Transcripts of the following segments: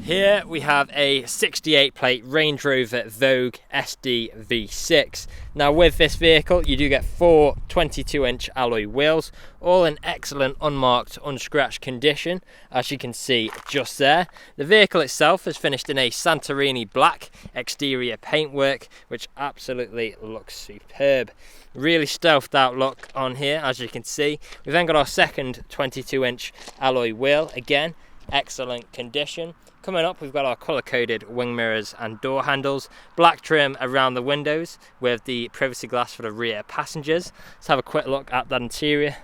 Here we have a 68 plate Range Rover Vogue SDV6. Now with this vehicle you do get 4 22-inch alloy wheels, all in excellent unmarked, unscratched condition, as you can see just there. The vehicle itself is finished in a Santorini black exterior paintwork, which absolutely looks superb. Really stealthed out look on here, as you can see. We've then got our second 22-inch alloy wheel, again excellent condition. Coming up, we've got our colour-coded wing mirrors and door handles, black trim around the windows with the privacy glass for the rear passengers. Let's have a quick look at that interior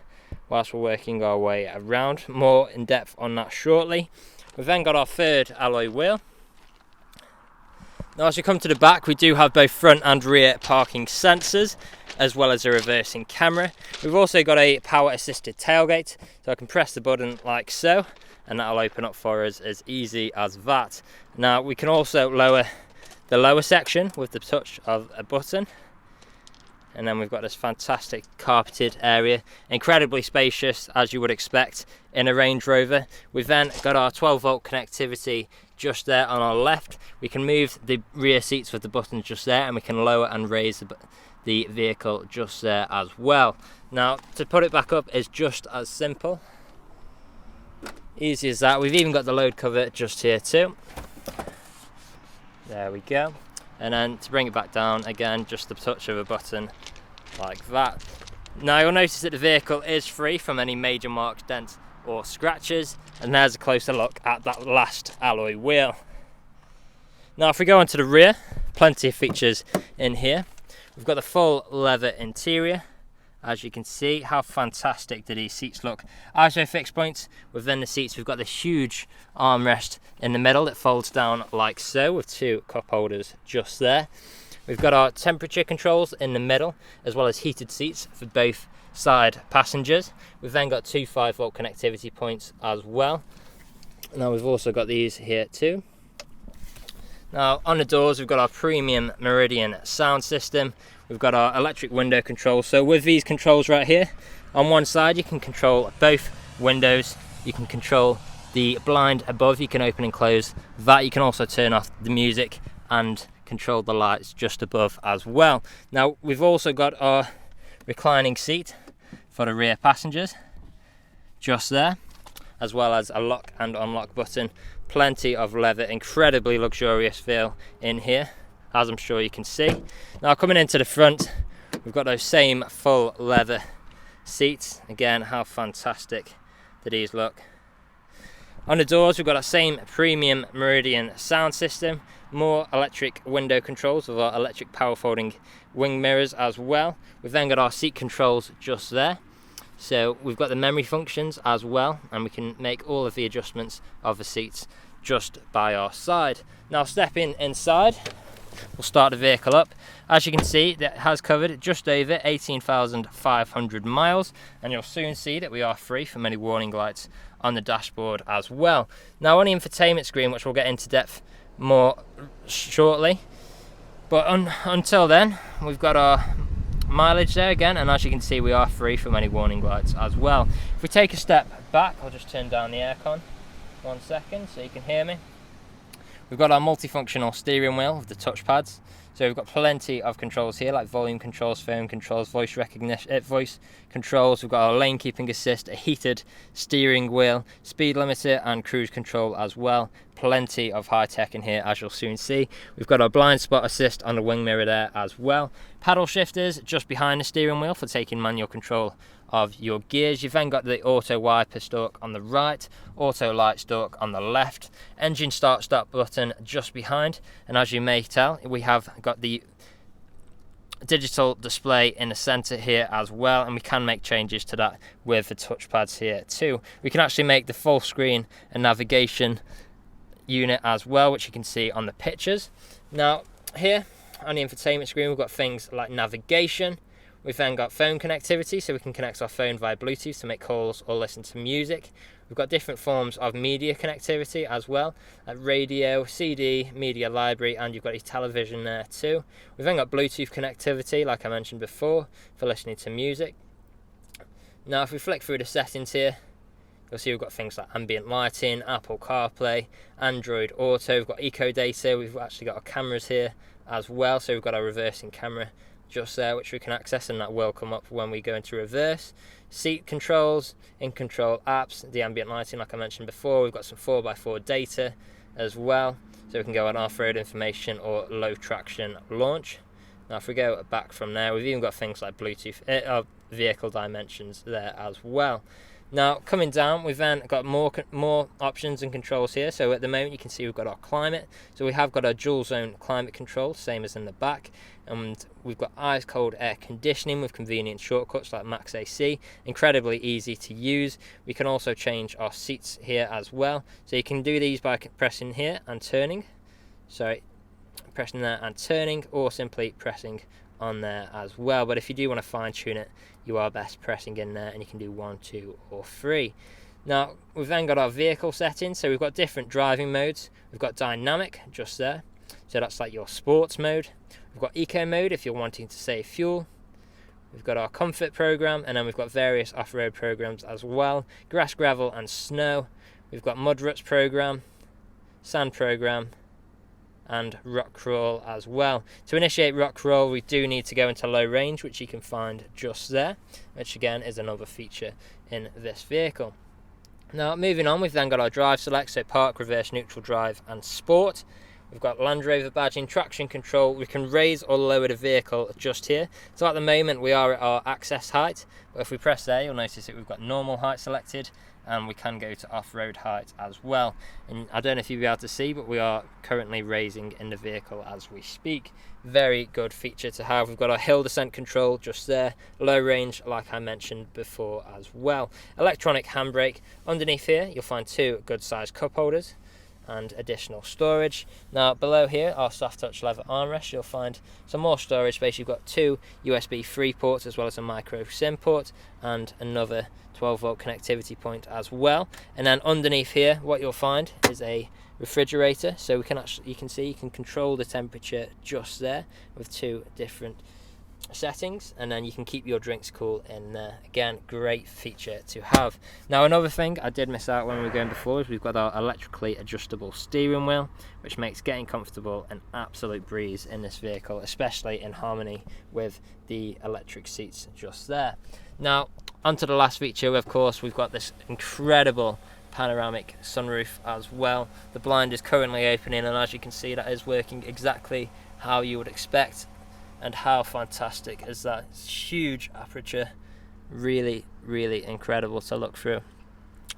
whilst we're working our way around. More in depth on that shortly. We've then got our third alloy wheel. Now as we come to the back, we do have both front and rear parking sensors, as well as a reversing camera. We've also got a power assisted tailgate, so I can press the button like so, and that'll open up for us as easy as that. Now we can also lower the lower section with the touch of a button, and then we've got this fantastic carpeted area, incredibly spacious as you would expect in a Range Rover. We've then got our 12-volt connectivity just there on our left. We can move the rear seats with the buttons just there, and we can lower and raise the vehicle just there as well. Now to put it back up is just as simple, easy as that. We've even got the load cover just here too. There we go. And then to bring it back down, again, just the touch of a button like that. Now you'll notice that the vehicle is free from any major marks, dents or scratches, and there's a closer look at that last alloy wheel. Now if we go onto the rear, plenty of features in here. We've got the full leather interior. As you can see, how fantastic do these seats look. ISOFIX points within the seats. We've got this huge armrest in the middle that folds down like so, with 2 cup holders just there. We've got our temperature controls in the middle, as well as heated seats for both side passengers. We've then got 2 5-volt connectivity points as well. Now we've also got these here too. Now on the doors, we've got our premium Meridian sound system. We've got our electric window controls. So with these controls right here, on one side you can control both windows. You can control the blind above, you can open and close that. You can also turn off the music and control the lights just above as well. Now we've also got our reclining seat for the rear passengers just there, as well as a lock and unlock button. Plenty of leather, incredibly luxurious feel in here, as I'm sure you can see. Now coming into the front, we've got those same full leather seats. Again, how fantastic do these look. On the doors, we've got that same premium Meridian sound system, more electric window controls with our electric power folding wing mirrors as well. We've then got our seat controls just there. So we've got the memory functions as well, and we can make all of the adjustments of the seats just by our side. Now stepping inside, we'll start the vehicle up. As you can see, that has covered just over 18,500 miles, and you'll soon see that we are free from any warning lights on the dashboard as well. Now on the infotainment screen, which we'll get into depth more shortly, but until then, we've got our mileage there again, and as you can see, we are free from any warning lights as well. If we take a step back, I'll just turn down the aircon 1 second so you can hear me. We've got our multifunctional steering wheel with the touchpads. So we've got plenty of controls here, like volume controls, phone controls, voice recognition, voice controls. We've got our lane keeping assist, a heated steering wheel, speed limiter and cruise control as well. Plenty of high tech in here, as you'll soon see. We've got our blind spot assist on the wing mirror there as well. Paddle shifters just behind the steering wheel for taking manual control of your gears. You've then got the auto wiper stalk on the right, auto light stalk on the left, engine start stop button just behind, and as you may tell, we have got the digital display in the center here as well, and we can make changes to that with the touchpads here too. We can actually make the full screen and navigation unit as well, which you can see on the pictures. Now here on the infotainment screen, we've got things like navigation. We've then got phone connectivity, so we can connect our phone via Bluetooth to make calls or listen to music. We've got different forms of media connectivity as well, like radio, CD, media library, and you've got your television there too. We've then got Bluetooth connectivity, like I mentioned before, for listening to music. Now if we flick through the settings here, You'll see we've got things like ambient lighting, Apple CarPlay, Android Auto, we've got eco data, we've actually got our cameras here as well, so we've got our reversing camera just there which we can access, and that will come up when we go into reverse. Seat controls, in control apps, the ambient lighting like I mentioned before, we've got some 4x4 data as well, so we can go on off-road information or low traction launch. Now if we go back from there, we've even got things like Bluetooth, vehicle dimensions there as well. Now coming down, we've then got more options and controls here. So at the moment you can see we've got our climate, so we have got our dual zone climate control, same as in the back, and we've got ice cold air conditioning with convenient shortcuts like max AC, incredibly easy to use. We can also change our seats here as well, so you can do these by pressing here and turning, sorry, pressing there and turning, or simply pressing on there as well. But if you do want to fine tune it, you are best pressing in there, and you can do 1, 2 or 3. Now we've then got our vehicle settings, so we've got different driving modes. We've got dynamic just there, so that's like your sports mode. We've got eco mode if you're wanting to save fuel. We've got our comfort program, and then we've got various off-road programs as well, grass, gravel and snow. We've got mud ruts program, sand program, and rock crawl as well. To initiate rock crawl, we do need to go into low range, which you can find just there, which again is another feature in this vehicle. Now moving on, we've then got our drive select, so park, reverse, neutral drive and sport. We've got Land Rover badging, traction control. We can raise or lower the vehicle just here. So at the moment we are at our access height, but if we press there, you'll notice that we've got normal height selected, and we can go to off-road height as well. And I don't know if you'll be able to see, but we are currently raising in the vehicle as we speak. Very good feature to have. We've got our hill descent control just there, low range like I mentioned before as well. Electronic handbrake. Underneath here you'll find 2 good sized cup holders and additional storage. Now below here, our soft touch leather armrest, you'll find some more storage space. You've got 2 USB 3 ports as well as a micro SIM port and another 12-volt connectivity point as well. And then underneath here, what you'll find is a refrigerator, so we can actually, you can control the temperature just there with 2 different settings, and then you can keep your drinks cool in there. Again, great feature to have. Now another thing I did miss out when we were going before is we've got our electrically adjustable steering wheel, which makes getting comfortable an absolute breeze in this vehicle, especially in harmony with the electric seats just there. Now onto the last feature, of course, we've got this incredible panoramic sunroof as well. The blind is currently opening, and as you can see, that is working exactly how you would expect. And how fantastic is that? It's huge aperture, really incredible to look through.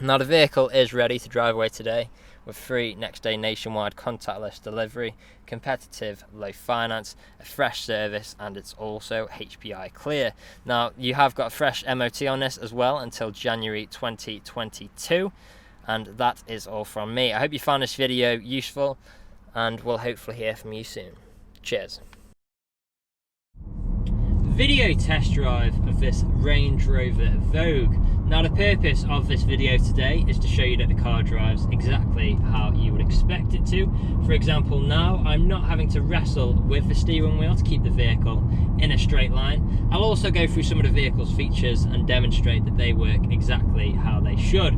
Now the vehicle is ready to drive away today with free next day nationwide contactless delivery, competitive low finance, a fresh service, and it's also HPI clear. Now you have got a fresh MOT on this as well until January 2022, and that is all from me. I hope you found this video useful, and we'll hopefully hear from you soon. Cheers. Video test drive of this Range Rover Vogue. Now the purpose of this video today is to show you that the car drives exactly how you would expect it to. For example, now I'm not having to wrestle with the steering wheel to keep the vehicle in a straight line. I'll also go through some of the vehicle's features and demonstrate that they work exactly how they should.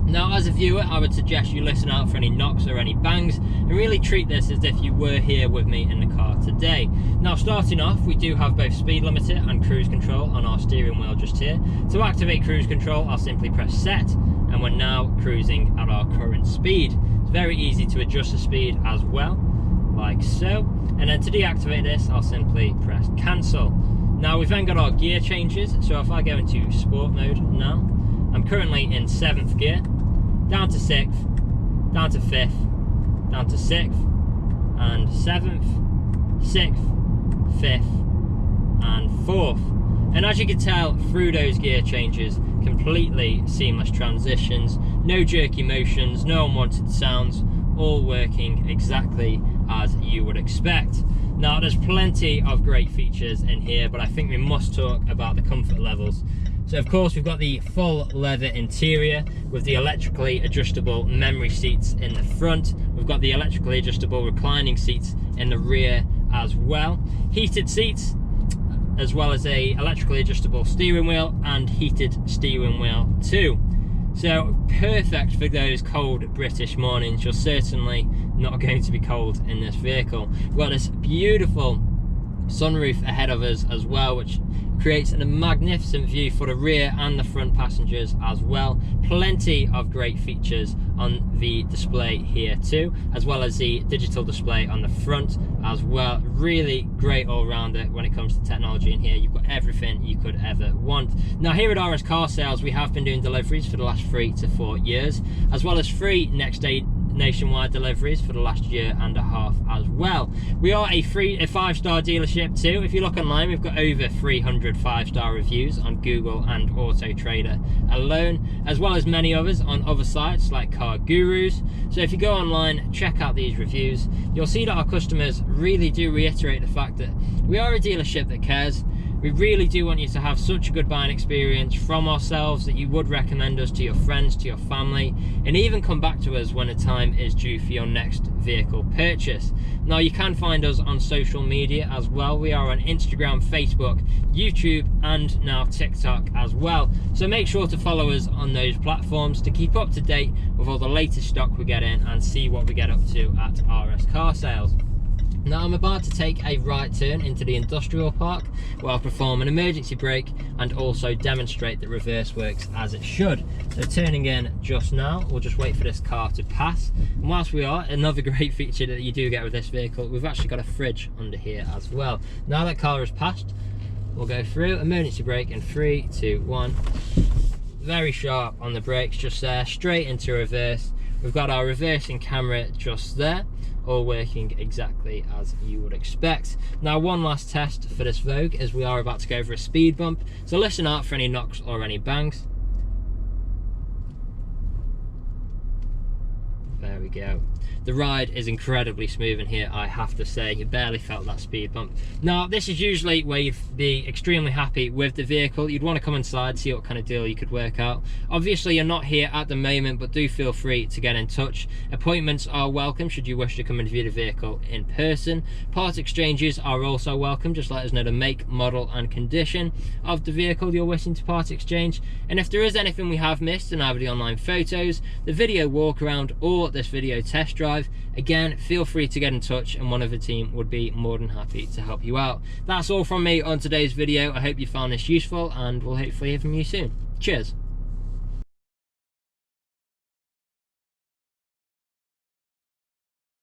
Now as a viewer, I would suggest you listen out for any knocks or any bangs and really treat this as if you were here with me in the car today. Now starting off, we do have both speed limiter and cruise control on our steering wheel just here. To activate cruise control, I'll simply press set, and we're now cruising at our current speed. It's very easy to adjust the speed as well, like so. And then to deactivate this, I'll simply press cancel. Now we've then got our gear changes, so if I go into sport mode now, I'm currently in 7th gear, down to 6th, down to 5th, down to 6th, and 7th, 6th, 5th, and 4th. And as you can tell through those gear changes, completely seamless transitions, no jerky motions, no unwanted sounds, all working exactly as you would expect. Now there's plenty of great features in here, but I think we must talk about the comfort levels. So of course we've got the full leather interior with the electrically adjustable memory seats in the front. We've got the electrically adjustable reclining seats in the rear as well. Heated seats, as well as a electrically adjustable steering wheel and heated steering wheel too. So perfect for those cold British mornings. You're certainly not going to be cold in this vehicle. We've got this beautiful sunroof ahead of us as well, which creates a magnificent view for the rear and the front passengers as well. Plenty of great features on the display here too, as well as the digital display on the front as well. Really great all-rounder when it comes to technology in here. You've got everything you could ever want. Now here at RS Car Sales, we have been doing deliveries for the last 3 to 4 years, as well as free next day nationwide deliveries for the last 1.5 years as well. We are a 5-star dealership too. If you look online, we've got over 300 5-star reviews on Google and Autotrader alone, as well as many others on other sites like Car Gurus. So if you go online, check out these reviews, you'll see that our customers really do reiterate the fact that we are a dealership that cares. We really do want you to have such a good buying experience from ourselves that you would recommend us to your friends, to your family, and even come back to us when the time is due for your next vehicle purchase. Now you can find us on social media as well. We are on Instagram, Facebook, YouTube, and now TikTok as well. So make sure to follow us on those platforms to keep up to date with all the latest stock we get in and see what we get up to at RS Car Sales. Now I'm about to take a right turn into the industrial park where I'll perform an emergency brake and also demonstrate that reverse works as it should. So turning in just now, we'll just wait for this car to pass. And whilst we are, another great feature that you do get with this vehicle, we've actually got a fridge under here as well. Now that car has passed, we'll go through emergency brake in 3, 2, 1. Very sharp on the brakes just there, straight into reverse. We've got our reversing camera just there, all working exactly as you would expect. Now one last test for this Vogue as we are about to go over a speed bump, so listen out for any knocks or any bangs. There we go. The ride is incredibly smooth in here, I have to say. You barely felt that speed bump. Now this is usually where you'd be extremely happy with the vehicle. You'd want to come inside, see what kind of deal you could work out. Obviously you're not here at the moment, but do feel free to get in touch. Appointments are welcome should you wish to come and view the vehicle in person. Part exchanges are also welcome. Just let us know the make, model and condition of the vehicle you're wishing to part exchange. And if there is anything we have missed in either the online photos, the video walk around, or this video test drive, again feel free to get in touch and one of the team would be more than happy to help you out. That's all from me on today's video. I hope you found this useful and we'll hopefully hear from you soon. Cheers.